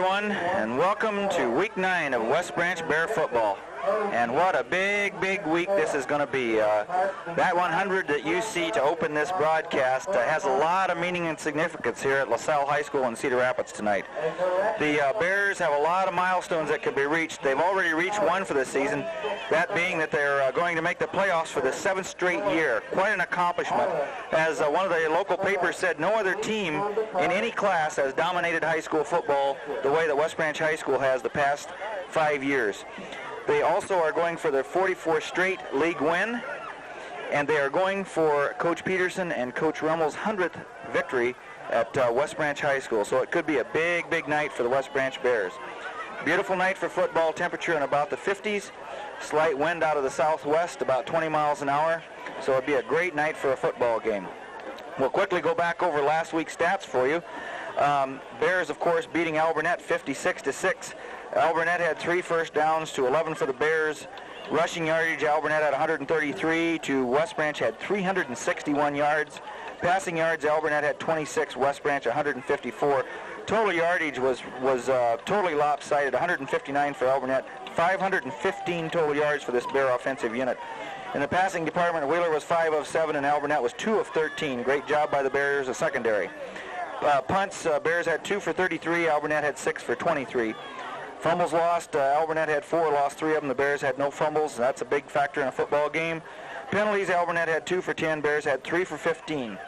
Everyone, and welcome to week 9 of West Branch Bear football. And what a big week this is going to be. That 100 that you see to open this broadcast has a lot of meaning and significance here at LaSalle High School in Cedar Rapids tonight. The Bears have a lot of milestones that could be reached. They've already reached one for this season, that being that they're going to make the playoffs for the 7th straight year. Quite an accomplishment. As one of the local papers said, no other team in any class has dominated high school football the way that West Branch High School has the past 5 years. They also are going for their 44th straight league win, and they are going for Coach Peterson and Coach Rummel's 100th victory at West Branch High School. So it could be a big night for the West Branch Bears. Beautiful night for football, temperature in about the 50s, slight wind out of the southwest, about 20 miles an hour. So it'd be a great night for a football game. We'll quickly go back over last week's stats for you. Bears, of course, beating Alburnett 56-6. Alburnett had 3 first downs to 11 for the Bears. Rushing yardage, Alburnett had 133 to West Branch had 361 yards. Passing yards, Alburnett had 26, West Branch 154. Total yardage was totally lopsided, 159 for Alburnett, 515 total yards for this Bear offensive unit. In the passing department, Wheeler was 5 of 7 and Alburnett was 2 of 13. Great job by the Bears, a secondary. Punts, Bears had 2 for 33, Alburnett had 6 for 23. Fumbles lost, Alburnett had 4, lost 3 of them. The Bears had no fumbles. That's a big factor in a football game. Penalties, Alburnett had 2 for 10, Bears had 3 for 15.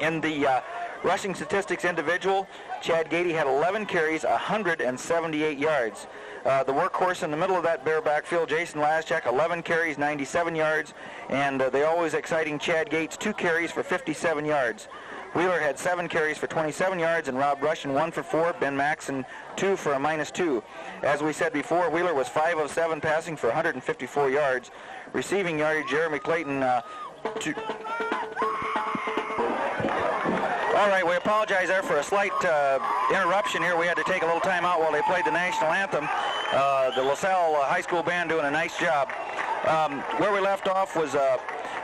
In the rushing statistics individual, Chad Gady had 11 carries, 178 yards. The workhorse in the middle of that Bear backfield, Jason Laschek, 11 carries, 97 yards, and the always exciting Chad Gates, 2 carries for 57 yards. Wheeler had 7 carries for 27 yards, and Rob Russian 1 for 4. Ben Maxson 2 for a -2. As we said before, Wheeler was 5 of 7 passing for 154 yards. Receiving yardage, Jeremy Clayton 2. All right, we apologize there for a slight interruption here. We had to take a little time out while they played the national anthem. The LaSalle High School band doing a nice job. Where we left off was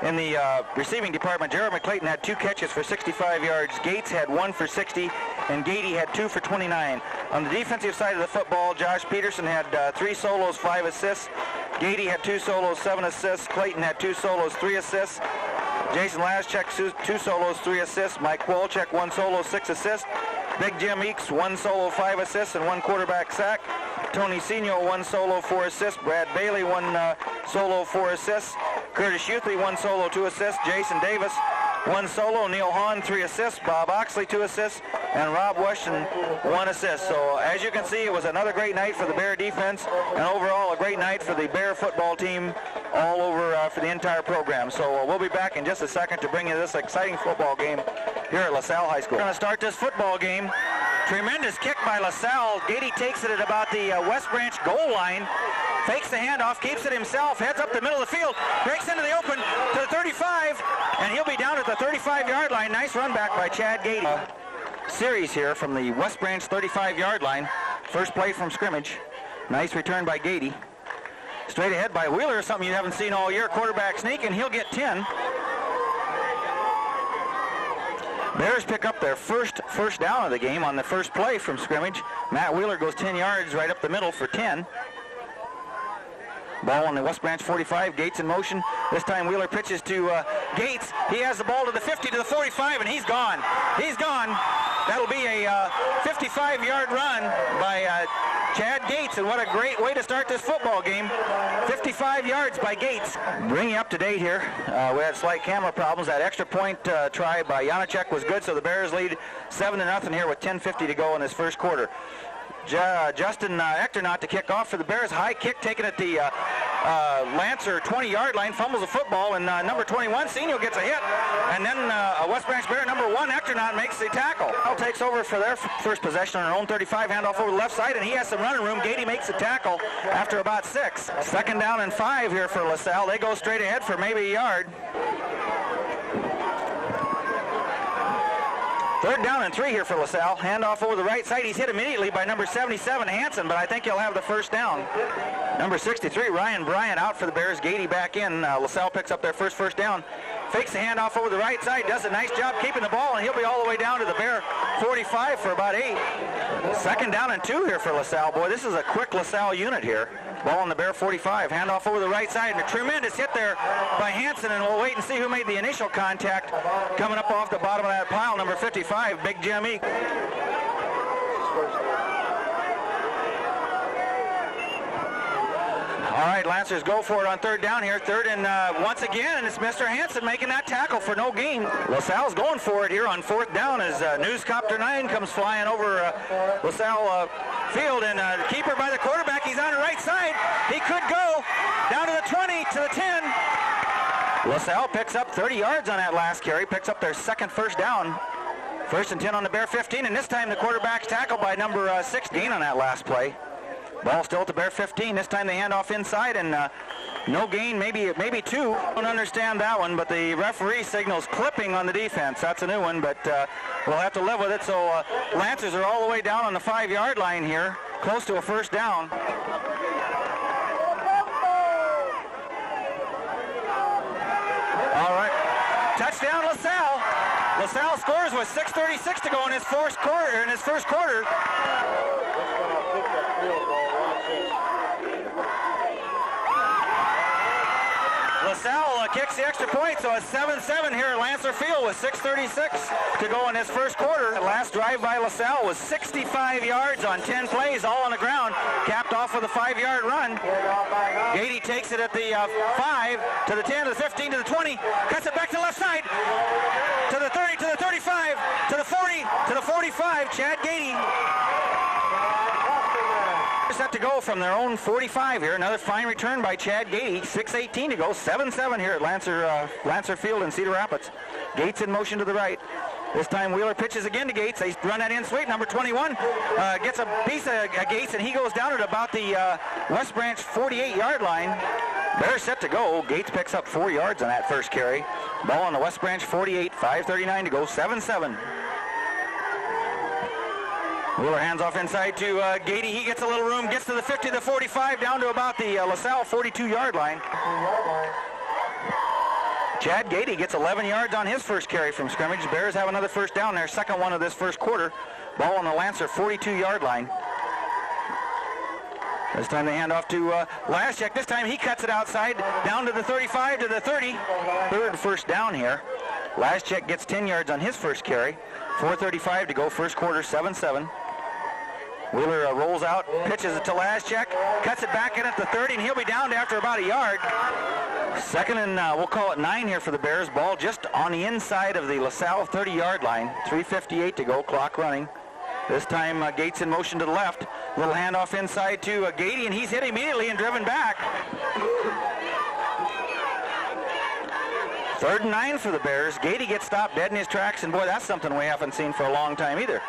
in the receiving department. Jeremy Clayton had 2 catches for 65 yards. Gates had 1 for 60, and Gady had 2 for 29. On the defensive side of the football, Josh Peterson had 3 solos, 5 assists. Gady had 2 solos, 7 assists. Clayton had 2 solos, 3 assists. Jason Laschek, 2 solos, 3 assists. Mike Walchek, 1 solo, 6 assists. Big Jim Eakes, 1 solo, 5 assists, and 1 quarterback sack. Tony Senior, 1 solo, 4 assists. Brad Bailey, 1 solo, 4 assists. Curtis Youthley, 1 solo, 2 assists. Jason Davis, 1 solo. Neil Hahn, 3 assists. Bob Oxley, 2 assists. And Rob Weston, 1 assist. So as you can see, it was another great night for the Bear defense, and overall a great night for the Bear football team all over for the entire program. So we'll be back in just a second to bring you this exciting football game here at LaSalle High School. We're going to start this football game. Tremendous kick by LaSalle. Gady takes it at about the West Branch goal line. Fakes the handoff, keeps it himself, heads up the middle of the field, breaks into the open to the 35, and he'll be down at the 35-yard line. Nice run back by Chad Gady. Series here from the West Branch 35-yard line. First play from scrimmage. Nice return by Gady. Straight ahead by Wheeler, something you haven't seen all year. Quarterback sneak, and he'll get 10. Bears pick up their first down of the game on the first play from scrimmage. Matt Wheeler goes 10 yards right up the middle for 10. Ball on the West Branch 45, Gates in motion. This time Wheeler pitches to Gates. He has the ball to the 50, to the 45, and he's gone. He's gone. That'll be a 55-yard run by Chad Gates, and what a great way to start this football game. 55 yards by Gates. Bringing you up to date here, we had slight camera problems. That extra point try by Janacek was good, so the Bears lead 7-0 here with 10:50 to go in this first quarter. Justin Echternaut to kick off for the Bears. High kick taken at the Lancer 20-yard line, fumbles the football, and number 21, Senior, gets a hit. And then West Branch Bear, number 1, Echternaut, makes the tackle. Now takes over for their first possession on their own 35, handoff over the left side, and he has some running room. Gady makes the tackle after about 6. 2nd down and 5 here for LaSalle. They go straight ahead for maybe a yard. 3rd down and 3 here for LaSalle. Handoff over the right side. He's hit immediately by number 77, Hanson, but I think he'll have the first down. Number 63, Ryan Bryant, out for the Bears. Gady back in. LaSalle picks up their first down. fakes the handoff over the right side, does a nice job keeping the ball, and he'll be all the way down to the Bear 45 for about 8. Second down and 2 here for LaSalle. Boy, this is a quick LaSalle unit here. Ball on the Bear 45, handoff over the right side, and a tremendous hit there by Hansen, and we'll wait and see who made the initial contact. Coming up off the bottom of that pile, number 55, Big Jim Eek. All right, Lancers go for it on third down here. Third and once again, and it's Mr. Hansen making that tackle for no gain. LaSalle's going for it here on fourth down as Newscopter 9 comes flying over LaSalle field, and the keeper by the quarterback, he's on the right side. He could go down to the 20, to the 10. LaSalle picks up 30 yards on that last carry, picks up their second first down. First and 10 on the Bear 15, and this time the quarterback's tackled by number 6, gain on that last play. Ball still at the Bear 15. This time they hand off inside, and no gain, maybe 2. Don't understand that one, but the referee signals clipping on the defense. That's a new one, but we'll have to live with it. So Lancers are all the way down on the 5-yard line here, close to a first down. All right, touchdown LaSalle. LaSalle scores with 6:36 to go in his first quarter. LaSalle kicks the extra point, so it's 7-7 here at Lancer Field with 6:36 to go in this first quarter. The last drive by LaSalle was 65 yards on 10 plays, all on the ground, capped off with a 5-yard run. Gady takes it at the 5, to the 10, to the 15, to the 20, cuts it back to the left side, to the 30, to the 35, to the 40, to the 45, Chad Gady. Set to go from their own 45 here. Another fine return by Chad Gady. 6:18 to go. 7-7 here at Lancer Field in Cedar Rapids. Gates in motion to the right. This time Wheeler pitches again to Gates. They run that in sweep. Number 21 gets a piece of Gates, and he goes down at about the West Branch 48-yard line. Bears set to go. Gates picks up 4 yards on that first carry. Ball on the West Branch 48. 5:39 to go. 7-7. Wheeler hands off inside to Gady. He gets a little room, gets to the 50, the 45, down to about the LaSalle 42-yard line. Chad Gady gets 11 yards on his first carry from scrimmage. Bears have another first down, their second one of this first quarter. Ball on the Lancer 42-yard line. This time they hand off to Laschek. This time he cuts it outside, down to the 35, to the 30. Third first down here. Laschek gets 10 yards on his first carry. 4:35 to go, first quarter, 7-7. Wheeler rolls out, pitches it to Laschek, cuts it back in at the 30, and he'll be down after about a yard. Second and we'll call it 9 here for the Bears. Ball just on the inside of the LaSalle 30-yard line. 3:58 to go, clock running. This time Gates in motion to the left. Little handoff inside to Gady, and he's hit immediately and driven back. Third and 9 for the Bears. Gady gets stopped dead in his tracks, and boy, that's something we haven't seen for a long time either.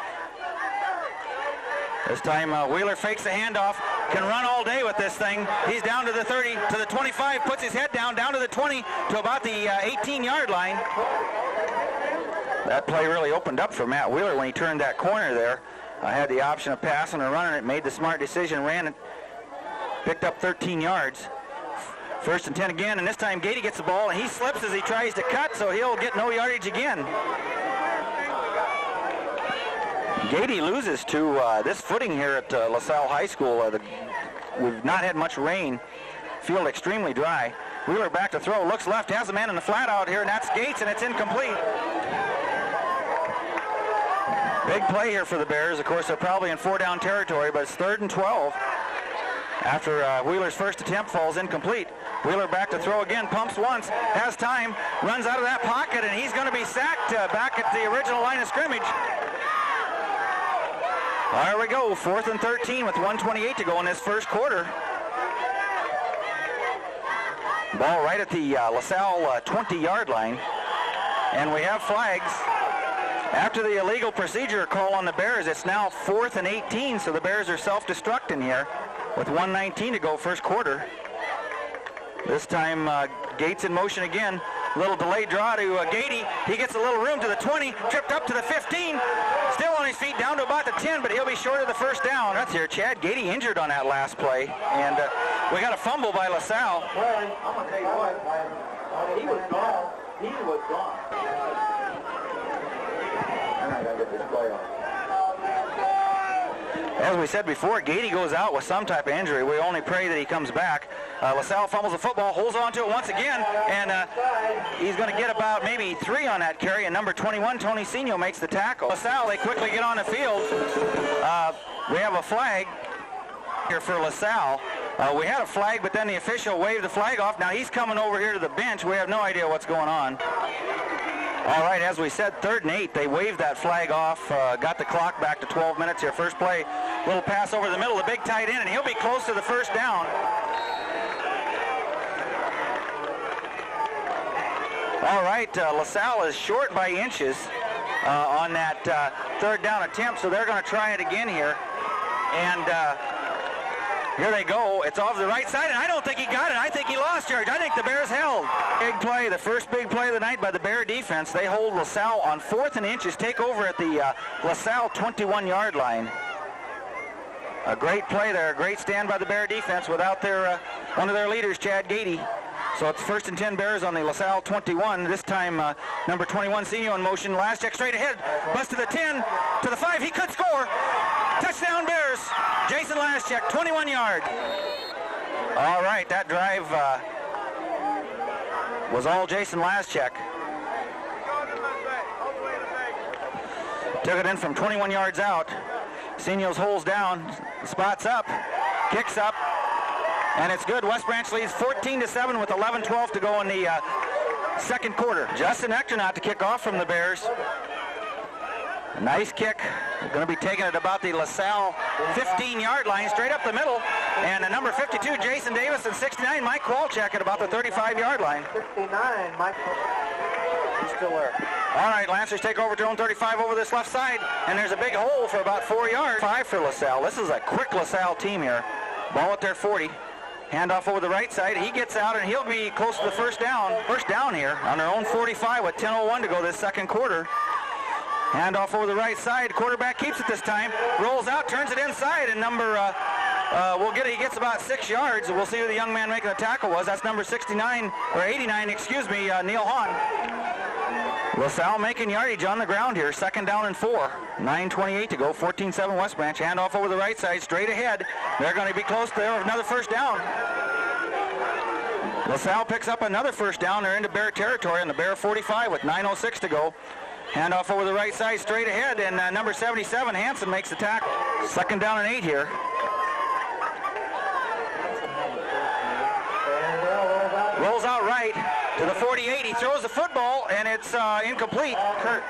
This time Wheeler fakes the handoff, can run all day with this thing. He's down to the 30, to the 25, puts his head down to the 20, to about the 18-yard line. That play really opened up for Matt Wheeler when he turned that corner there. Had the option of passing or running it, made the smart decision, ran it, picked up 13 yards. First and 10 again, and this time Gady gets the ball, and he slips as he tries to cut, so he'll get no yardage again. Gady loses to this footing here at LaSalle High School. We've not had much rain. Field extremely dry. Wheeler back to throw, looks left, has a man in the flat out here, and that's Gates, and it's incomplete. Big play here for the Bears. Of course, they're probably in 4-down territory, but it's 3rd and 12. After Wheeler's first attempt falls incomplete. Wheeler back to throw again, pumps once, has time, runs out of that pocket, and he's going to be sacked back at the original line of scrimmage. There we go, 4th and 13 with 1:28 to go in this first quarter. Ball right at the LaSalle 20-yard line, and we have flags. After the illegal procedure call on the Bears, it's now 4th and 18, so the Bears are self-destructing here with 1:19 to go, first quarter. This time Gates in motion again. Little delayed draw to Gady. He gets a little room to the 20, tripped up to the 15, still on his feet down to about the 10, but he'll be short of the first down. That's here. Chad Gady injured on that last play, and we got a fumble by LaSalle. I'm going to tell you what, he was gone. He was gone. And I got to get this play on. As we said before, Gady goes out with some type of injury. We only pray that he comes back. LaSalle fumbles the football, holds on to it once again, and he's going to get about maybe 3 on that carry, and number 21, Tony Sino, makes the tackle. LaSalle, they quickly get on the field. We have a flag here for LaSalle. We had a flag, but then the official waved the flag off. Now he's coming over here to the bench. We have no idea what's going on. All right, as we said, 3rd and 8. They waved that flag off, got the clock back to 12 minutes here. First play, little pass over the middle, the big tight end, and he'll be close to the first down. All right, LaSalle is short by inches on that 3rd down attempt, so they're going to try it again here. And here they go. It's off the right side, and I don't think he got it. I think he lost yards. I think the Bears held. Big play, the first big play of the night by the Bear defense. They hold LaSalle on 4th and inches, take over at the LaSalle 21-yard line. A great play there, a great stand by the Bear defense without their one of their leaders, Chad Gady. So it's 1st and 10 Bears on the LaSalle 21. This time, number 21, Senior in motion. Last check straight ahead. Bust to the 10, to the 5. He could score. Touchdown Bears. Jason Laschek, 21 yards. All right, that drive was all Jason Laschek. Took it in from 21 yards out. Senios holds down, spots up, kicks up, and it's good. West Branch leads 14-7 with 11:12 to go in the second quarter. Justin Ectornaut to kick off from the Bears. A nice kick. Going to be taken at about the LaSalle 15-yard line, straight up the middle. And the number 52, Jason Davis, and 69, Mike Kwalchek at about the 35-yard line. 69, Mike. He's still there. All right, Lancers take over to own 35 over this left side, and there's a big hole for about 4 yards. 5 for LaSalle. This is a quick LaSalle team here. Ball at their 40. Handoff over the right side. He gets out, and he'll be close to the first down. First down here on their own 45 with 10:01 to go this second quarter. Handoff over the right side. Quarterback keeps it this time. Rolls out, turns it inside, and he gets about 6 yards. We'll see who the young man making the tackle was. That's number 69, or 89, excuse me, Neil Hahn. LaSalle making yardage on the ground here. 2nd down and 4. 9:28 to go. 14-7 West Branch. Handoff over the right side, straight ahead. They're going to be close to another first down. LaSalle picks up another first down. They're into Bear territory on the Bear 45 with 9:06 to go. Handoff over the right side, straight ahead, and number 77, Hanson, makes the tackle. 2nd down and 8 here. Rolls out right to the 48. He throws the football, and it's incomplete. Kurt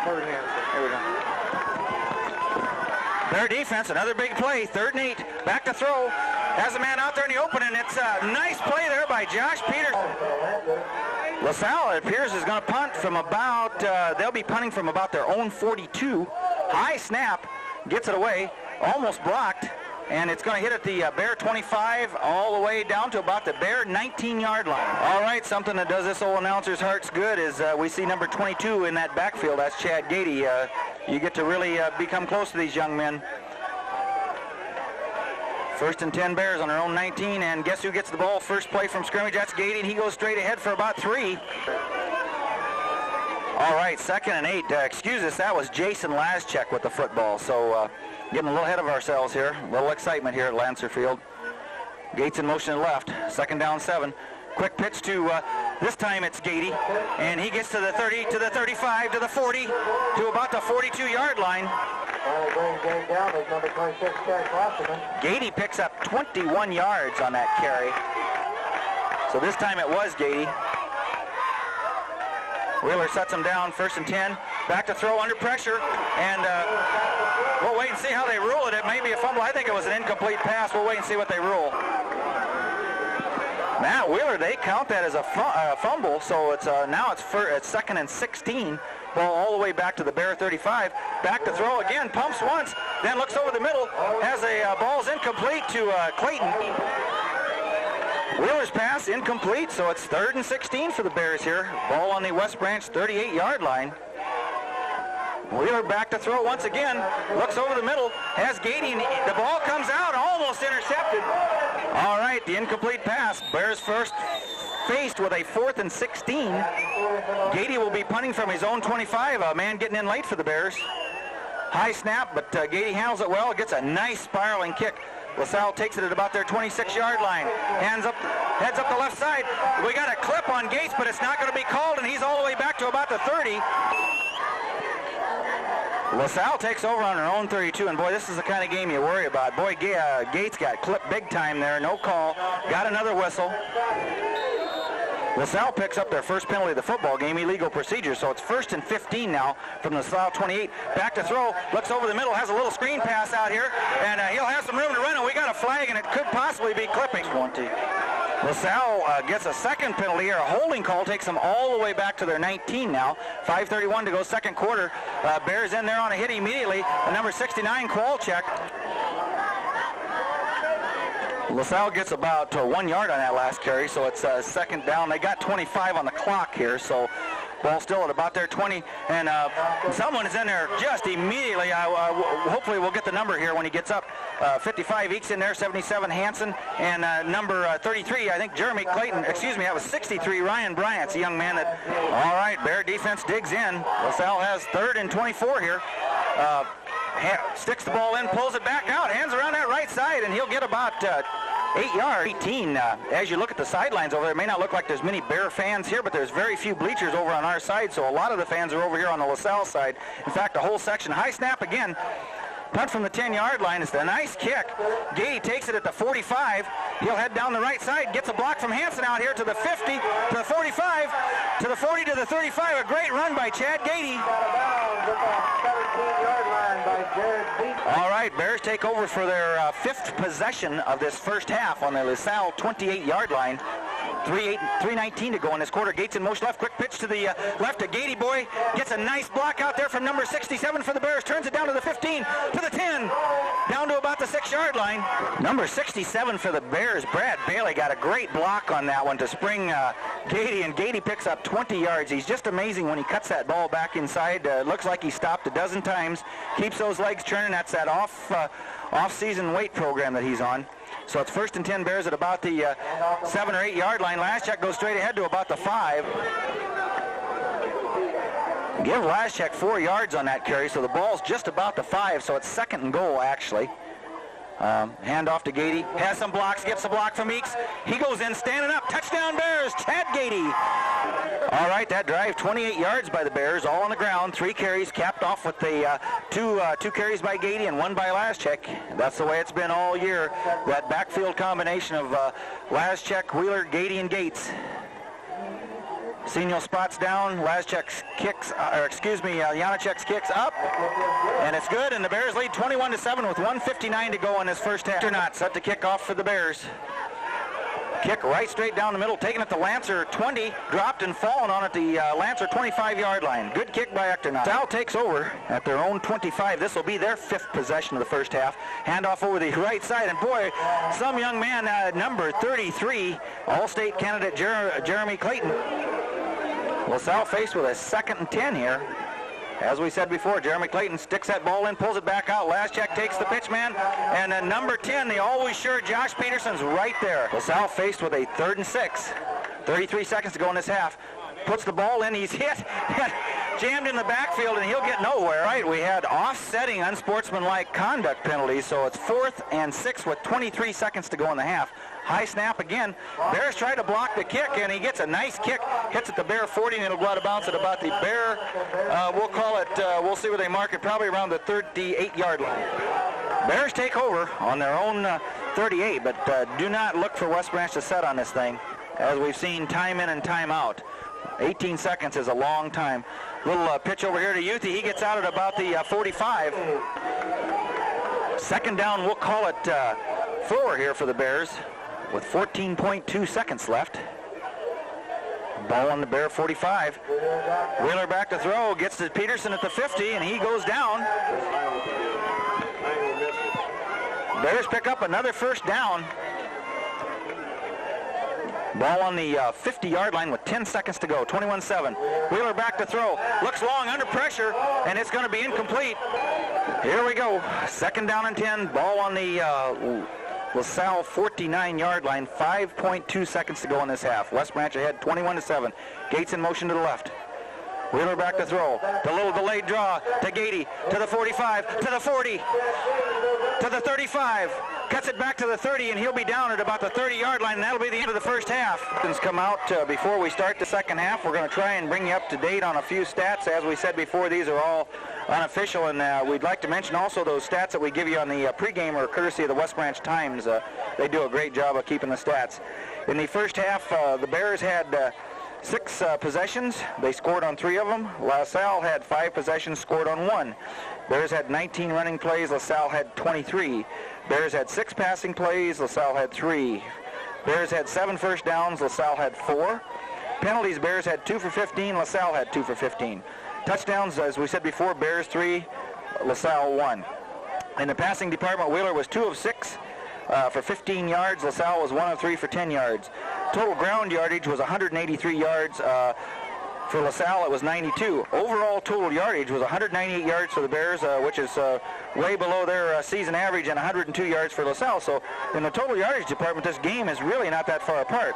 Hanson. Here we go. Their defense, another big play. 3rd and 8. Back to throw. Has a man out there in the open, and it's a nice play there by Josh Peterson. LaSalle, it appears, is going to punt from about, they'll be punting from about their own 42. High snap, gets it away, almost blocked, and it's going to hit at the Bear 25 all the way down to about the Bear 19-yard line. All right, something that does this old announcer's hearts good is we see number 22 in that backfield. That's Chad Gady. You get to really become close to these young men. 1st and 10 Bears on their own 19, and guess who gets the ball first play from scrimmage? That's Gady, and he goes straight ahead for about 3. All right, 2nd and 8. Excuse us, that was Jason Laschek with the football. So getting a little ahead of ourselves here. A little excitement here at Lancer Field. Gates in motion to the left. 2nd down 7. Quick pitch to, this time it's Gady, and he gets to the 30, to the 35, to the 40, to about the 42-yard line. Going down is number 26, Chad Klosterman. Gady picks up 21 yards on that carry. So this time it was Gady. Wheeler sets him down, 1st and 10. Back to throw under pressure, and we'll wait and see how they rule it. It may be a fumble. I think it was an incomplete pass. We'll wait and see what they rule. Matt Wheeler, they count that as a fumble, so it's now it's 2nd and 16. Ball all the way back to the Bear 35. Back to throw again, pumps once, then looks over the middle, has a ball's incomplete to Clayton. Wheeler's pass incomplete, so it's 3rd and 16 for the Bears here. Ball on the West Branch 38-yard line. Wheeler back to throw once again, looks over the middle, has Gady, the ball comes out, almost intercepted. All right, right, the incomplete pass. Bears first faced with a 4th and 16. Gady will be punting from his own 25. A man getting in late for the Bears. High snap, but Gady handles it well. Gets a nice spiraling kick. LaSalle takes it at about their 26-yard line. Heads up the left side. We got a clip on Gates, but it's not going to be called, and he's all the way back to about the 30. LaSalle takes over on her own 32, and boy, this is the kind of game you worry about. Boy, Gates got clipped big time there. No call. Got another whistle. LaSalle picks up their first penalty of the football game, illegal procedure, so it's 1st and 15 now from the LaSalle 28. Back to throw, looks over the middle, has a little screen pass out here, and he'll have some room to run, and we got a flag, and it could possibly be clipping. LaSalle gets a second penalty here, a holding call, takes them all the way back to their 19 now. 5:31 to go, second quarter. Bears in there on a hit immediately. The number 69 Kowalczyk. LaSalle gets about 1 yard on that last carry, so it's second down. They got 25 on the clock here, so ball still at about their 20. And someone is in there just immediately. Hopefully we'll get the number here when he gets up. 55 Eeks in there, 77 Hansen, and number 33, I think Jeremy Clayton. Excuse me, that was 63 Ryan Bryant's a young man that. All right, Bear defense digs in. LaSalle has 3rd and 24 here. Sticks the ball in, pulls it back out, hands around that right side, and he'll get about 8 yards. 18. As you look at the sidelines over there, it may not look like there's many Bear fans here, but there's very few bleachers over on our side, so a lot of the fans are over here on the LaSalle side. In fact, the whole section. High snap again. Punt from the 10-yard line. It's a nice kick. Gady takes it at the 45. He'll head down the right side, gets a block from Hansen out here to the 50, to the 45, to the 40, to the 35. A great run by Chad Gady. All right, Bears take over for their 5th possession of this first half on the LaSalle 28-yard line. 3:19 to go in this quarter. Gates in motion left. Quick pitch to the left to Gady. Boy gets a nice block out there from number 67 for the Bears. Turns it down to the 15, to the 10, down to about the 6-yard line. Number 67 for the Bears, Brad Bailey, got a great block on that one to spring Gady, and Gady picks up 20 yards. He's just amazing when he cuts that ball back inside. Looks like he stopped a dozen times. Keeps those legs churning. That's that off-season weight program that he's on. So it's 1st and 10 Bears at about the 7 or 8 yard line. Laschak goes straight ahead to about the 5. Give Laschak 4 yards on that carry, so the ball's just about the 5, so it's 2nd and goal actually. Hand off to Gady. Has some blocks, gets a block from Eeks. He goes in, standing up. Touchdown Bears, Chad Gady. All right, that drive, 28 yards by the Bears, all on the ground. 3 carries, capped off with the two carries by Gady and 1 by Laschak. That's the way it's been all year. That backfield combination of Laschak, Wheeler, Gady, and Gates. Senior spots down, Laschak's kicks, Janacek's kicks up, and it's good, and the Bears lead 21-7 with 1:59 to go in this first half. Or not, set to kick off for the Bears. Kick right straight down the middle, taking it to Lancer 20, dropped and fallen on at the Lancer 25-yard line. Good kick by Ectornot. Sal takes over at their own 25. This will be their 5th possession of the first half. Handoff over the right side, and boy, some young man, number 33, All-State candidate Jeremy Clayton. LaSalle faced with a 2nd and 10 here. As we said before, Jeremy Clayton sticks that ball in, pulls it back out. Laschak takes the pitch man, and then number 10, the always sure Josh Peterson's right there. LaSalle faced with a 3rd and 6. 33 seconds to go in this half. Puts the ball in, he's hit, jammed in the backfield, and he'll get nowhere. Right, we had offsetting unsportsmanlike conduct penalties, so it's 4th and 6 with 23 seconds to go in the half. High snap again. Bears try to block the kick, and he gets a nice kick. Hits at the Bear 40, and it'll go out of bounds at about the Bear, we'll call it, we'll see where they mark it, probably around the 38-yard line. Bears take over on their own 38, but do not look for West Branch to set on this thing, as we've seen time in and time out. 18 seconds is a long time. Little pitch over here to Youthy. He gets out at about the 45. 2nd down, we'll call it 4 here for the Bears with 14.2 seconds left. Ball on the Bear 45. Wheeler back to throw, gets to Peterson at the 50, and he goes down. Bears pick up another first down. Ball on the 50-yard line with 10 seconds to go, 21-7. Wheeler back to throw, looks long, under pressure, and it's going to be incomplete. Here we go, 2nd down and 10, ball on the LaSalle 49-yard line, 5.2 seconds to go in this half. West Branch ahead 21-7. Gates in motion to the left. Wheeler back to throw. The little delayed draw to Gady, to the 45, to the 40, to the 35. Cuts it back to the 30, and he'll be down at about the 30-yard line, and that'll be the end of the first half. Come out before we start the second half. We're going to try and bring you up to date on a few stats. As we said before, these are all unofficial, and we'd like to mention also those stats that we give you on the pregame are courtesy of the West Branch Times. They do a great job of keeping the stats. In the first half, the Bears had 6 possessions. They scored on 3 of them. LaSalle had 5 possessions, scored on 1. Bears had 19 running plays. LaSalle had 23. Bears had 6 passing plays. LaSalle had 3. Bears had 7 first downs. LaSalle had 4. Penalties, Bears had 2 for 15. LaSalle had 2 for 15. Touchdowns, as we said before, Bears 3, LaSalle 1. In the passing department, Wheeler was 2 of 6 for 15 yards. LaSalle was 1 of 3 for 10 yards. Total ground yardage was 183 yards. For LaSalle, it was 92. Overall total yardage was 198 yards for the Bears, which is way below their season average, and 102 yards for LaSalle. So in the total yardage department, this game is really not that far apart.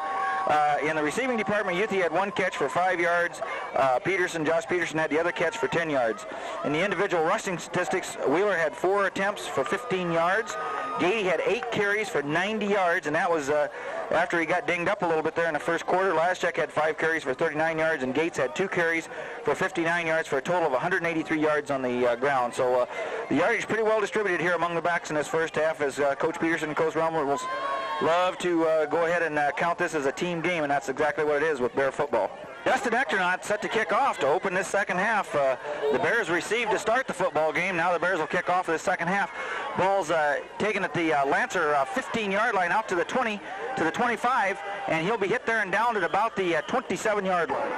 In the receiving department, Youthy had 1 catch for 5 yards. Josh Peterson had the other catch for 10 yards. In the individual rushing statistics, Wheeler had 4 attempts for 15 yards. Gady had 8 carries for 90 yards, and that was after he got dinged up a little bit there in the first quarter. Laschek had 5 carries for 39 yards, and Gates had 2 carries for 59 yards for a total of 183 yards on the ground. So the yardage pretty well distributed here among the backs in this first half, as Coach Peterson and Coach Rumler will love to go ahead and count this as a team game, and that's exactly what it is with Bear football. Justin Ectornaut set to kick off to open this second half. The Bears received to start the football game. Now the Bears will kick off this second half. Ball's taken at the Lancer 15-yard line out to the 20, to the 25, and he'll be hit there and down at about the 27-yard line.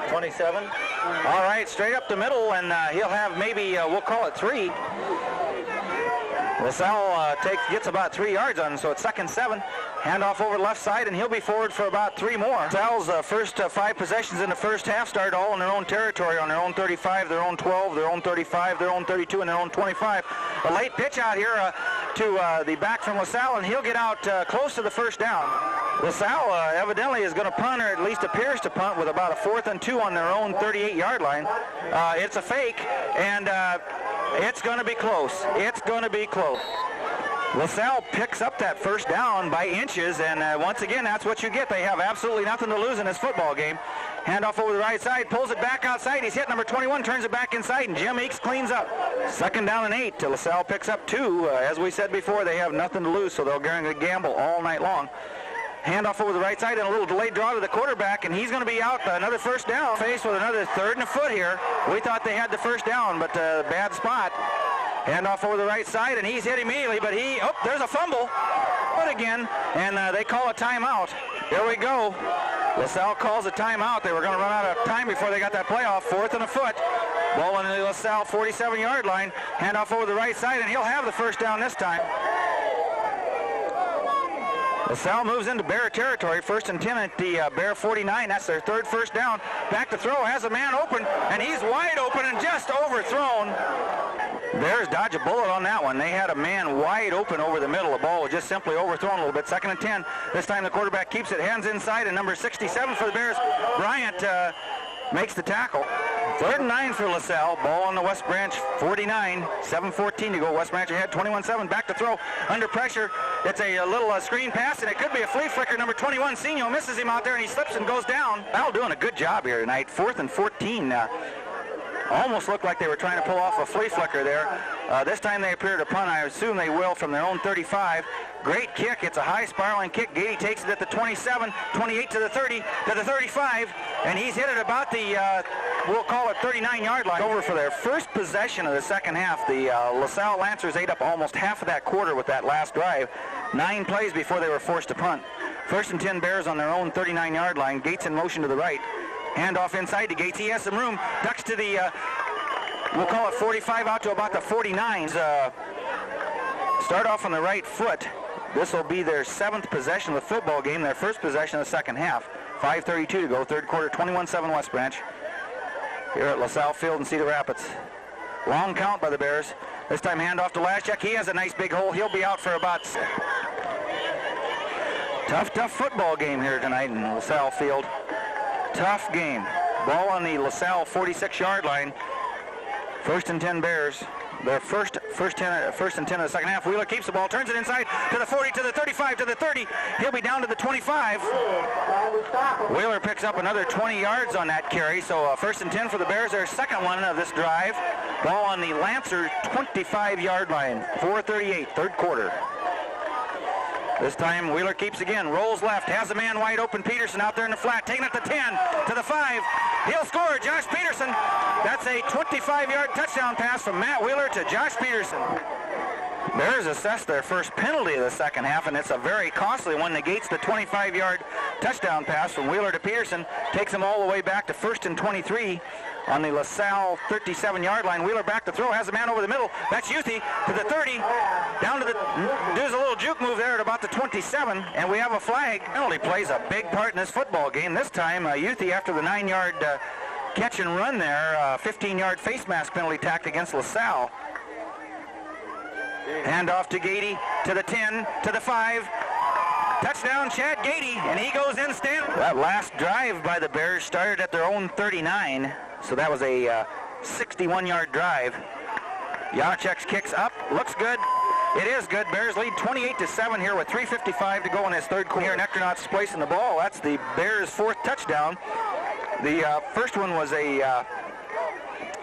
27. All right, straight up the middle, and he'll have maybe, we'll call it 3. LaSalle gets about 3 yards on him, so it's 2nd and 7. Handoff over the left side, and he'll be forward for about 3 more. LaSalle's first 5 possessions in the first half started all in their own territory, on their own 35, their own 12, their own 35, their own 32, and their own 25. A late pitch out here to the back from LaSalle, and he'll get out close to the first down. LaSalle evidently is going to punt, or at least appears to punt, with about a 4th and 2 on their own 38-yard line. It's a fake, and it's going to be close. It's going to be close. LaSalle picks up that first down by inches, and once again, that's what you get. They have absolutely nothing to lose in this football game. Handoff over the right side, pulls it back outside. He's hit number 21, turns it back inside, and Jim Eakes cleans up. 2nd down and 8. LaSalle picks up 2. As we said before, they have nothing to lose, so they'll gamble all night long. Handoff over the right side, and a little delayed draw to the quarterback, and he's going to be out another first down. Faced with another 3rd and a foot here. We thought they had the first down, but bad spot. Handoff over the right side, and he's hit immediately, but there's a fumble. But again, and they call a timeout. Here we go. LaSalle calls a timeout. They were going to run out of time before they got that play off. 4th and a foot. Ball on the LaSalle 47-yard line. Handoff over the right side, and he'll have the first down this time. LaSalle moves into Bear territory, 1st and 10 at the Bear 49. That's their 3rd first down. Back to throw, has a man open, and he's wide open and just overthrown. Bears dodge a bullet on that one. They had a man wide open over the middle. The ball was just simply overthrown a little bit. 2nd and 10. This time the quarterback keeps it, hands inside, and number 67 for the Bears, Bryant, makes the tackle. 3rd and 9 for LaSalle. Ball on the West Branch 49. 7:14 to go. West Branch ahead, 21-7. Back to throw. Under pressure. It's a little screen pass, and it could be a flea flicker. Number 21, Senio, misses him out there, and he slips and goes down. LaSalle doing a good job here tonight. 4th and 14. Almost looked like they were trying to pull off a flea flicker there. This time they appear to punt. I assume they will from their own 35. Great kick. It's a high spiraling kick. Gady takes it at the 27, 28 to the 30, to the 35, and he's hit it about the, we'll call it 39-yard line. Over for their first possession of the second half. The LaSalle Lancers ate up almost half of that quarter with that last drive. 9 plays before they were forced to punt. 1st and 10 Bears on their own 39-yard line. Gates in motion to the right. Handoff inside to Gates. He has some room. Ducks to the, we'll call it 45 out to about the 49s. Start off on the right foot. This will be their 7th possession of the football game, their first possession of the second half. 5:32 to go, 3rd quarter, 21-7 West Branch. Here at LaSalle Field in Cedar Rapids. Long count by the Bears. This time handoff to Laschek. He has a nice big hole. He'll be out for about... Tough football game here tonight in LaSalle Field. Tough game. Ball on the LaSalle 46-yard line. 1st and 10 Bears. Their first and 10 of the second half. Wheeler keeps the ball, turns it inside to the 40, to the 35, to the 30. He'll be down to the 25. Wheeler picks up another 20 yards on that carry. So 1st and 10 for the Bears. Their second one of this drive. Ball on the Lancer 25-yard line. 4:38, third quarter. This time Wheeler keeps again, rolls left, has a man wide open, Peterson out there in the flat, taking it to 10, to the 5. He'll score, Josh Peterson. That's a 25-yard touchdown pass from Matt Wheeler to Josh Peterson. Bears assess their first penalty of the second half, and it's a very costly one. Negates the 25-yard touchdown pass from Wheeler to Peterson, takes them all the way back to 1st and 23 on the LaSalle 37-yard line. Wheeler back to throw, has a man over the middle. That's Youthy to the 30, down to the, does a little juke move there at about the 27, and we have a flag. Penalty plays a big part in this football game. This time, Youthy, after the 9-yard catch and run there, 15-yard face mask penalty tacked against LaSalle. Hand off to Gady, to the 10, to the 5. Touchdown, Chad Gady, and he goes in stand. That last drive by the Bears started at their own 39, so that was a 61-yard drive. Yachek's kicks up, looks good. It is good. Bears lead 28-7 here with 3:55 to go in his third quarter. Necronauts placing the ball. That's the Bears' 4th touchdown. The first one was a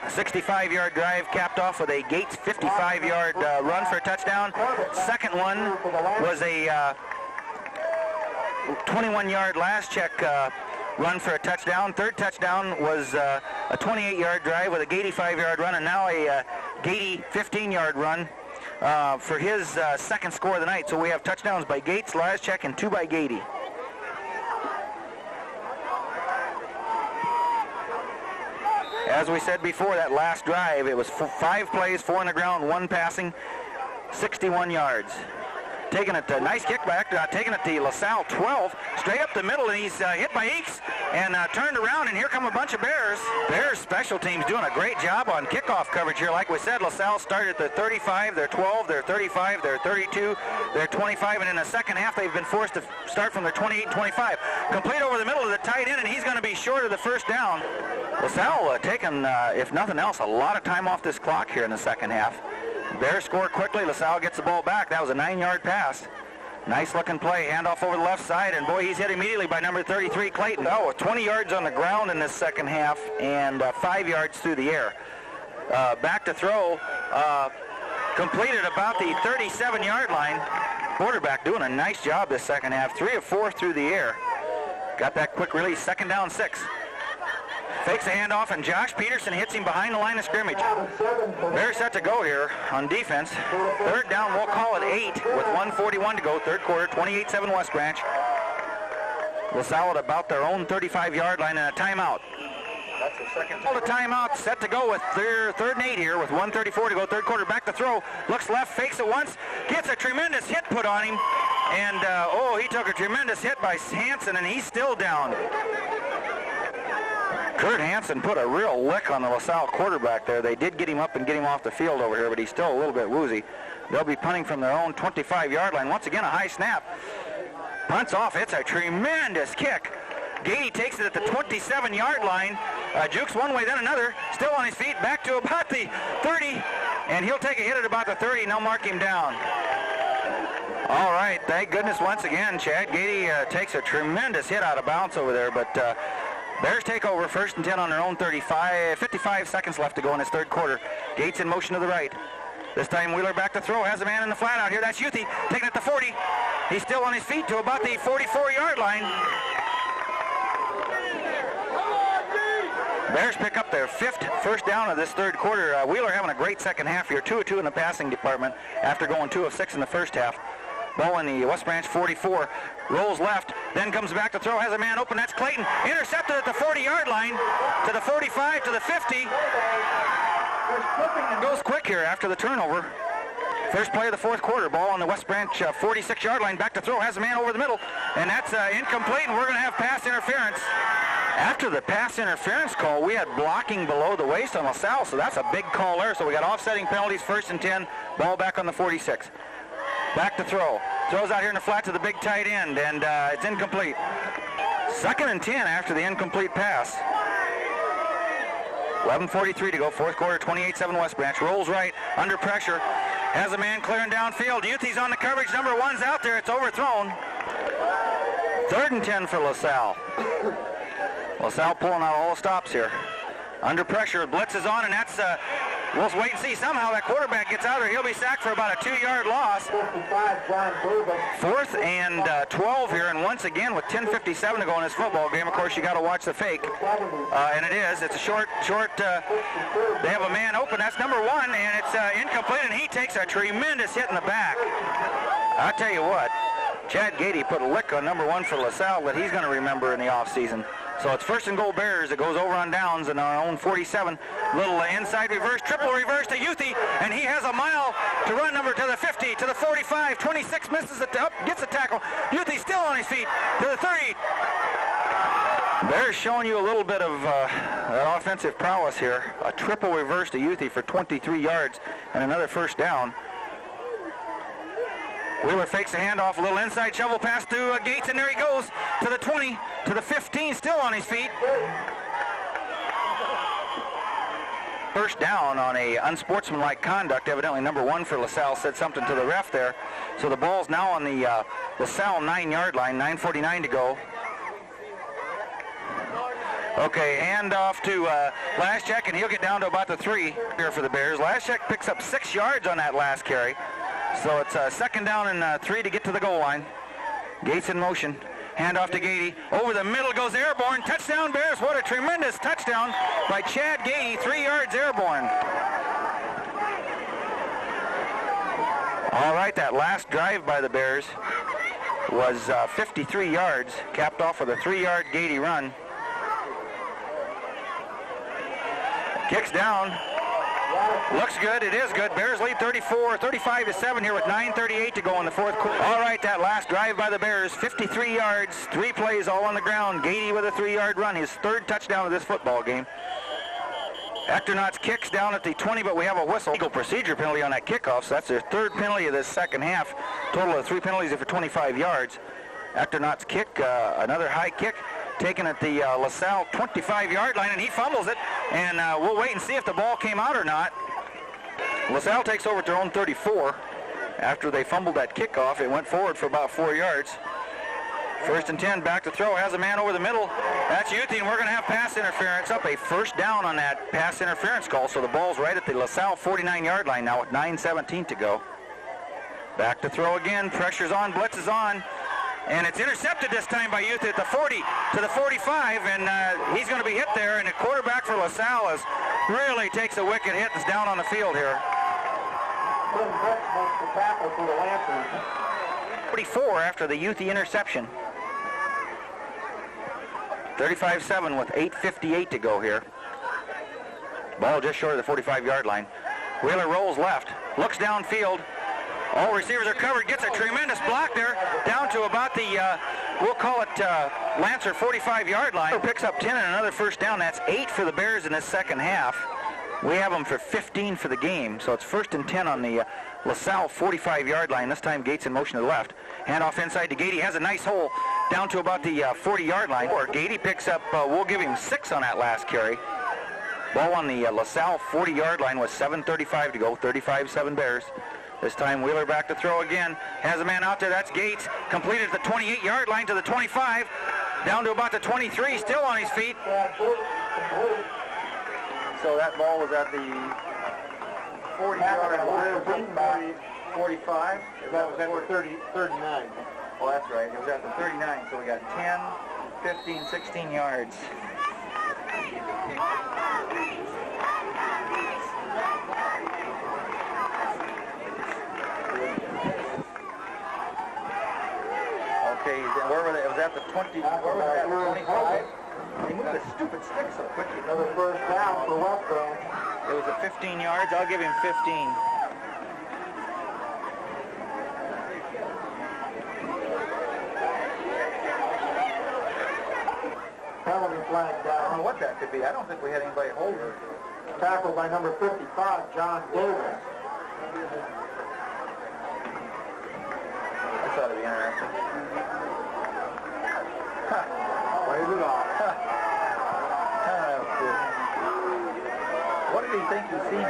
65-yard drive capped off with a Gates 55-yard run for a touchdown. Second one was a 21-yard last check run for a touchdown. Third touchdown was a 28-yard drive with a Gady 5-yard run, and now a Gady 15-yard run for his second score of the night. So we have touchdowns by Gates, Laschek, and 2 by Gady. As we said before, that last drive, it was 5 plays, 4 on the ground, 1 passing, 61 yards. Taking it, nice kickback, taking it to LaSalle 12, straight up the middle, and he's hit by Eakes, and turned around, and here come a bunch of Bears. Bears special teams doing a great job on kickoff coverage here. Like we said, LaSalle started at their 35, their 12, their 35, their 32, their 25, and in the second half they've been forced to start from their 28 and 25. Complete over the middle of the tight end, and he's going to be short of the first down. LaSalle taking, if nothing else, a lot of time off this clock here in the second half. Bears score quickly. LaSalle gets the ball back. That was a 9-yard pass. Nice looking play. Handoff over the left side, and boy, he's hit immediately by number 33, Clayton. Oh, 20 yards on the ground in this second half and 5 yards through the air. Back to throw. Completed about the 37-yard line. Quarterback doing a nice job this second half. 3 of 4 through the air. Got that quick release. 2nd down, 6. Fakes a handoff, and Josh Peterson hits him behind the line of scrimmage. Bears set to go here on defense. 3rd down, we'll call it 8 with 1:41 to go, third quarter, 28-7 West Branch. LaSalle at about their own 35-yard line and a timeout. That's the second. Call the timeout, set to go with their 3rd and 8 here with 1:34 to go, third quarter. Back to throw, looks left, fakes it once, gets a tremendous hit put on him, and he took a tremendous hit by Hansen, and he's still down. Kurt Hansen put a real lick on the LaSalle quarterback there. They did get him up and get him off the field over here, but he's still a little bit woozy. They'll be punting from their own 25-yard line. Once again, a high snap. Punts off. It's a tremendous kick. Gady takes it at the 27-yard line. Jukes one way, then another. Still on his feet. Back to about the 30, and he'll take a hit at about the 30, and they'll mark him down. All right, thank goodness once again, Chad Gady takes a tremendous hit out of bounds over there, but Bears take over, 1st and 10 on their own 35, 55 seconds left to go in this third quarter. Gates in motion to the right. This time Wheeler back to throw, has a man in the flat out here. That's Youthy, taking it to 40. He's still on his feet to about the 44-yard line. Bears pick up their 5th first down of this third quarter. Wheeler having a great second half here, 2 of 2 in the passing department after going 2 of 6 in the first half. Ball in the West Branch 44, rolls left, then comes back to throw, has a man open, that's Clayton. Intercepted at the 40-yard line, to the 45, to the 50. Goes quick here after the turnover. First play of the fourth quarter, ball on the West Branch 46-yard line, back to throw, has a man over the middle, and that's incomplete, and we're going to have pass interference. After the pass interference call, we had blocking below the waist on LaSalle, so that's a big call there. So we got offsetting penalties, 1st and 10, ball back on the 46. Back to throw. Throws out here in the flat to the big tight end, and it's incomplete. 2nd and 10 after the incomplete pass. 11:43 to go, 4th quarter, 28-7 West Branch. Rolls right, under pressure. Has a man clearing downfield. Youthy's on the coverage. Number 1's out there. It's overthrown. 3rd and 10 for LaSalle. LaSalle pulling out all the stops here. Under pressure, blitz is on, and that's, we'll wait and see. Somehow that quarterback gets out there. He'll be sacked for about a 2-yard loss. 4th and 12 here, and once again with 10:57 to go in this football game, of course, you got to watch the fake. And it is. It's a short, they have a man open. That's number 1, and it's incomplete, and he takes a tremendous hit in the back. I'll tell you what, Chad Gady put a lick on number 1 for LaSalle that he's going to remember in the offseason. So it's 1st and goal Bears. It goes over on downs in our own 47. Little inside reverse, triple reverse to Youthy, and he has a mile to run. Number to the 50, to the 45, 26 misses it up, gets a tackle. Youthy still on his feet to the 30. Bears showing you a little bit of that offensive prowess here. A triple reverse to Youthy for 23 yards and another 1st down. Wheeler fakes a handoff, a little inside shovel pass to Gates, and there he goes to the 20, to the 15, still on his feet. 1st down on a unsportsmanlike conduct. Evidently number 1 for LaSalle said something to the ref there. So the ball's now on the LaSalle 9-yard line, 9:49 to go. Okay, handoff to Laschek, and he'll get down to about the 3 here for the Bears. Laschek picks up 6 yards on that last carry. So it's 2nd down and 3 to get to the goal line. Gates in motion. Handoff to Gady. Over the middle goes airborne. Touchdown Bears. What a tremendous touchdown by Chad Gady. 3 yards airborne. All right, that last drive by the Bears was 53 yards. Capped off with a 3-yard Gady run. Kicks down. Looks good. It is good. Bears lead 35-7 here with 9:38 to go in the 4th quarter. All right, that last drive by the Bears, 53 yards, 3 plays all on the ground. Gady with a 3-yard run, his 3rd touchdown of this football game. Ecternauts kicks down at the 20, but we have a whistle. Legal procedure penalty on that kickoff, so that's their 3rd penalty of this 2nd half. Total of 3 penalties for 25 yards. Ecternauts kick, another high kick, taken at the LaSalle 25-yard line, and he fumbles it, and we'll wait and see if the ball came out or not. LaSalle takes over at their own 34. After they fumbled that kickoff, it went forward for about 4 yards. 1st and 10, back to throw, has a man over the middle. That's Youthy, and we're going to have pass interference up. A 1st down on that pass interference call, so the ball's right at the LaSalle 49-yard line now with 9:17 to go. Back to throw again, pressure's on, blitz is on. And it's intercepted this time by Youthy at the 40 to the 45, and he's going to be hit there, and the quarterback for LaSalle really takes a wicked hit and is down on the field here. 44 after the Youthy interception. 35-7 with 8:58 to go here. Ball just short of the 45-yard line. Wheeler rolls left, looks downfield. All receivers are covered, gets a tremendous block there, down to about the, we'll call it Lancer 45-yard line. Picks up 10 and another 1st down. That's 8 for the Bears in this 2nd half. We have them for 15 for the game, so it's 1st and 10 on the LaSalle 45-yard line. This time Gates in motion to the left. Handoff inside to Gady, has a nice hole down to about the 40-yard line. Gady picks up, we'll give him 6 on that last carry. Ball on the LaSalle 40-yard line with 7:35 to go, 35-7 Bears. This time Wheeler back to throw again. Has a man out there, that's Gates. Completed at the 28-yard line to the 25. Down to about the 23, still on his feet. So that ball was at the 40-yard, 45. That was at the 39. Oh, that's right. It was at the 39, so we got 10, 15, 16 yards. Okay, where were they? It was at the 20. Where was it at? 25. They moved the stupid stick so quickly. Another 1st down for West Branch. It was a 15 yards. I'll give him 15. Penalty flag I don't down. know what that could be. I don't think we had anybody hold her. Tackled by number 55, John Davis. I thought it'd be interesting. Wave it off. What did he think he'd seen?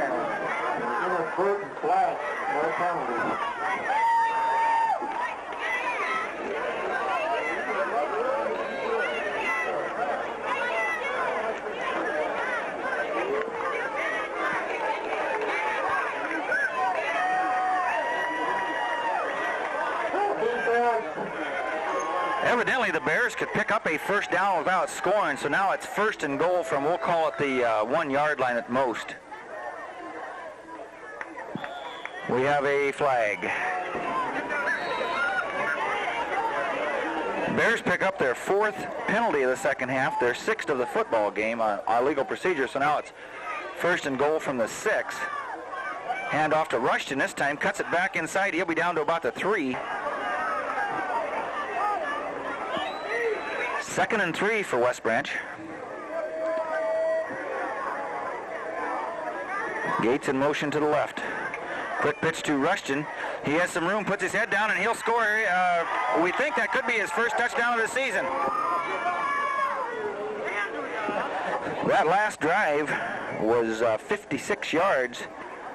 Inadvertent flag. No penalty. Evidently, the Bears could pick up a first down without scoring, so now it's first and goal from, we'll call it the 1 yard line at most. We have a flag. Bears pick up their 4th penalty of the second half, their 6th of the football game on illegal procedure, so now it's first and goal from the 6. Hand off to Rushton this time, cuts it back inside. He'll be down to about the 3. 2nd and 3 for West Branch. Gates in motion to the left. Quick pitch to Rushton. He has some room, puts his head down, and he'll score. We think that could be his first touchdown of the season. That last drive was 56 yards,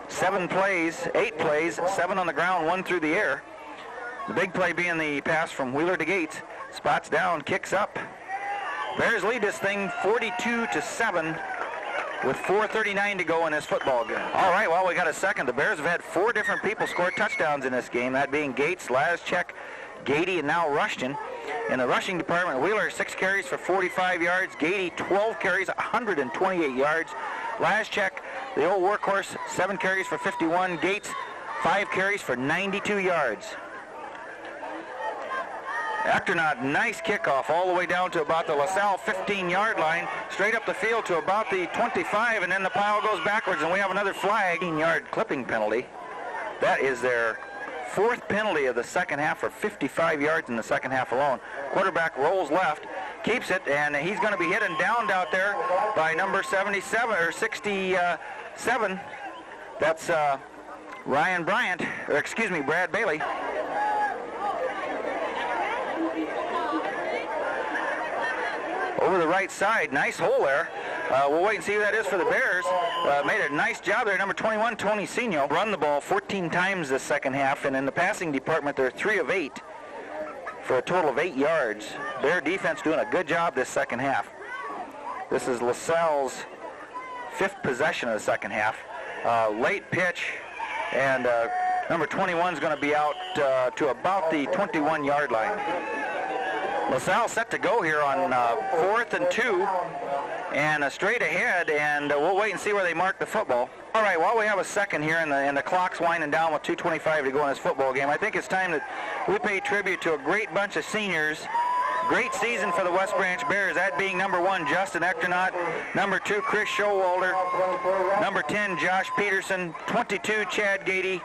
7 plays, 8 plays, 7 on the ground, 1 through the air. The big play being the pass from Wheeler to Gates. Spots down, kicks up. Bears lead this thing 42-7 with 4:39 to go in this football game. All right, well, we got a second. The Bears have had 4 different people score touchdowns in this game, that being Gates, Laschek, Gady, and now Rushton. In the rushing department, Wheeler 6 carries for 45 yards, Gady 12 carries, 128 yards. Laschek, the old workhorse, 7 carries for 51. Gates, 5 carries for 92 yards. Ectornot, nice kickoff all the way down to about the LaSalle 15-yard line, straight up the field to about the 25, and then the pile goes backwards, and we have another flag. 15-yard clipping penalty. That is their 4th penalty of the second half for 55 yards in the second half alone. Quarterback rolls left, keeps it, and he's going to be hit and downed out there by number 77 or 67. That's Brad Bailey. Over the right side, nice hole there. We'll wait and see who that is for the Bears. Made a nice job there. Number 21, Tony Sino, run the ball 14 times this second half, and in the passing department, they're 3 of 8 for a total of 8 yards. Bear defense doing a good job this second half. This is LaSalle's 5th possession of the second half. Late pitch, and number 21 is going to be out to about the 21-yard line. LaSalle set to go here on 4th and 2, and straight ahead, and we'll wait and see where they mark the football. All right, while we have a second here and the clock's winding down with 2:25 to go in this football game, I think it's time that we pay tribute to a great bunch of seniors. Great season for the West Branch Bears, that being number 1, Justin Ectornot, number 2, Chris Showalter, number 10, Josh Peterson, 22, Chad Gady,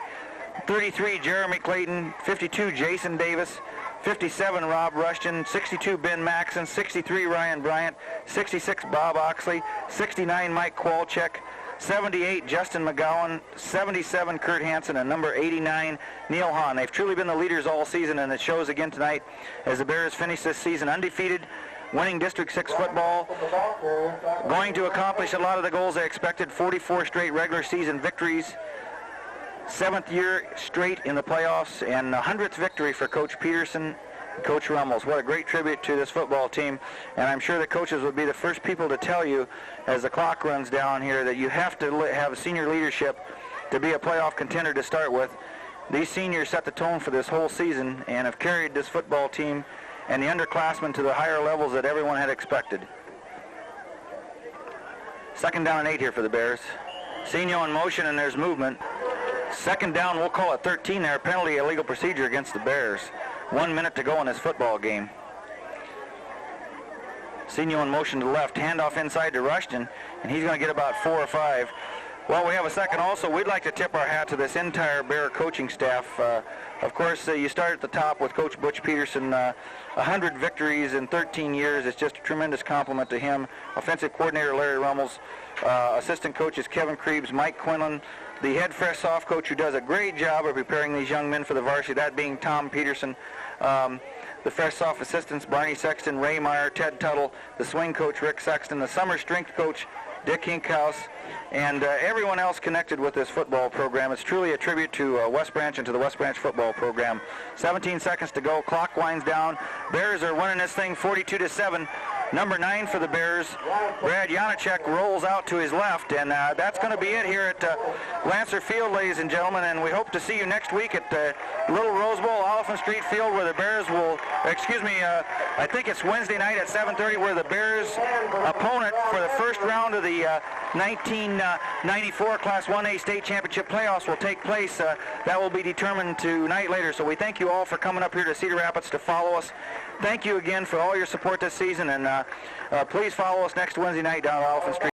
33, Jeremy Clayton, 52, Jason Davis, 57, Rob Rushton, 62, Ben Maxon, 63, Ryan Bryant, 66, Bob Oxley, 69, Mike Kwalchek, 78, Justin McGowan, 77, Kurt Hansen, and number 89, Neil Hahn. They've truly been the leaders all season, and it shows again tonight as the Bears finish this season undefeated, winning District 6 football, going to accomplish a lot of the goals they expected, 44 straight regular season victories, 7th year straight in the playoffs, and 100th victory for Coach Peterson and Coach Rummels. What a great tribute to this football team, and I'm sure the coaches would be the first people to tell you as the clock runs down here that you have to have senior leadership to be a playoff contender to start with. These seniors set the tone for this whole season and have carried this football team and the underclassmen to the higher levels that everyone had expected. 2nd down and 8 here for the Bears. Senior in motion, and there's movement. 2nd down, we'll call it 13 there, penalty illegal procedure against the Bears. 1 minute to go in this football game. Senior in motion to the left, handoff inside to Rushton, and he's going to get about 4 or 5. Well, we have a second also. We'd like to tip our hat to this entire Bear coaching staff. Of course, you start at the top with Coach Butch Peterson. 100 victories in 13 years. It's just a tremendous compliment to him. Offensive coordinator Larry Rummels. Assistant coaches Kevin Krebs, Mike Quinlan. The head fresh soft coach who does a great job of preparing these young men for the varsity, that being Tom Peterson. The fresh soft assistants Barney Sexton, Ray Meyer, Ted Tuttle. The swing coach Rick Sexton. The summer strength coach Dick Hinkhouse, and everyone else connected with this football program. It's truly a tribute to West Branch and to the West Branch football program. 17 seconds to go. Clock winds down. Bears are winning this thing 42-7. Number 9 for the Bears, Brad Janacek, rolls out to his left, and that's going to be it here at Lancer Field, ladies and gentlemen, and we hope to see you next week at Little Rose Bowl, Oliphant Street Field, where the Bears will, I think it's Wednesday night at 7:30, where the Bears' opponent for the first round of the 1994 Class 1A State Championship playoffs will take place. That will be determined tonight later, so we thank you all for coming up here to Cedar Rapids to follow us. Thank you again for all your support this season, and please follow us next Wednesday night down at Oliphant Street.